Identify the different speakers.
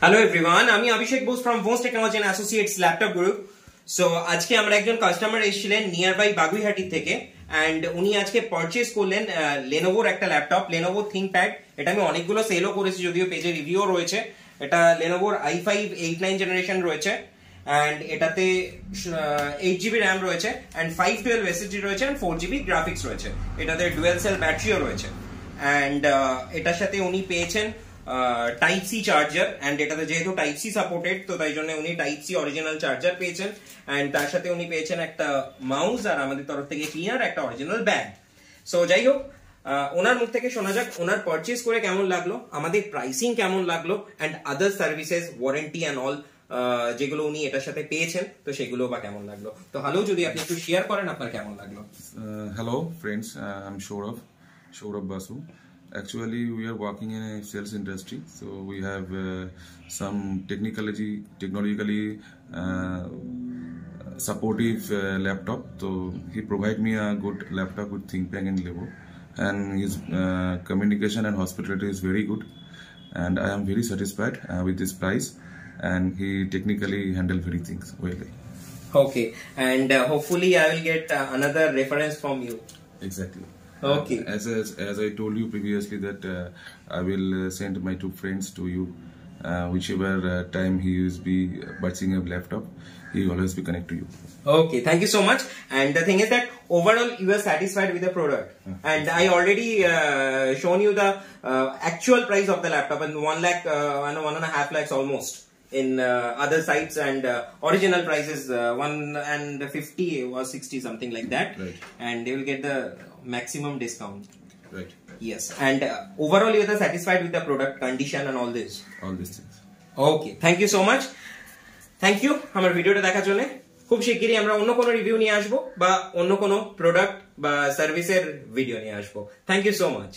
Speaker 1: Hello everyone, আমি অভিষেক Bose from Vones Technology and Associates Laptop Group. So আজকে আমরা একজন কাস্টমার এসেছিলেন নিয়ারবাই বাগুইহাটি থেকে এন্ড উনি আজকে পারচেজ করলেন Lenovo এর একটা ল্যাপটপ Lenovo ThinkPad। এটা আমি অনেকগুলো সেলও করেছি, যদিও পেজে রিভিউও রয়েছে। এটা Lenovo i5 89 জেনারেশন রয়েছে এন্ড এটাতে 8GB RAM রয়েছে এন্ড 512 SSD রয়েছে এন্ড 4GB গ্রাফিক্স রয়েছে। এটাতে ডুয়াল সেল ব্যাটারিও রয়েছে এন্ড এটার সাথে উনি পেয়েছেন টাইপ সি চার্জার এন্ড এটাতে যেহেতু টাইপ সি সাপোর্টেড তো তাই জন্য উনি টাইপ সি অরিজিনাল চার্জার পেয়েছেন এন্ড তার সাথে উনি পেয়েছেন একটা মাউস আর আমাদের তরফ থেকে ক্লিনার একটা অরিজিনাল ব্যাগ। সো যাই হোক, ওনার মুখ থেকে শোনা যাক ওনার পারচেজ করে কেমন লাগলো, আমাদের প্রাইসিং কেমন লাগলো and other services warranty and all যেগুলো উনি এটার সাথে পেয়েছেন তো সেগুলো বা কেমন লাগলো। তো হ্যালো, যদি আপনি একটু শেয়ার করেন আপনার কেমন লাগলো।
Speaker 2: Hello friends, I'm Shourav Basu. Actually, we are working in a sales industry, so we have some technologically supportive laptop. So he provide me a good laptop with ThinkPad and Lenovo, and his communication and hospitality is very good, and I am very satisfied with this price, and he technically handle very things well.
Speaker 1: Okay, and hopefully I will get another reference from you.
Speaker 2: Exactly.
Speaker 1: Okay.
Speaker 2: As I told you previously that I will send my two friends to you, whichever time he is be purchasing a laptop, he will always be connect to you.
Speaker 1: Okay, thank you so much. And the thing is that overall you are satisfied with the product, and I already shown you the actual price of the laptop, and 1 lakh, 1.5 lakhs almost in other sites, and original price is 150 or 60 something like that,
Speaker 2: Right.
Speaker 1: and they will get the maximum discount.
Speaker 2: Right.
Speaker 1: Yes, and overall you are satisfied with the product condition and all this.
Speaker 2: All these things.
Speaker 1: Okay, thank you so much. Thank you আমার ভিডিওটা দেখার জন্য। খুব শিগগিরই আমরা অন্য কোনো review নিয়ে আসবো বা অন্য কোনো প্রোডাক্ট বা সার্ভিসের ভিডিও নিয়ে আসবো। Thank you so much.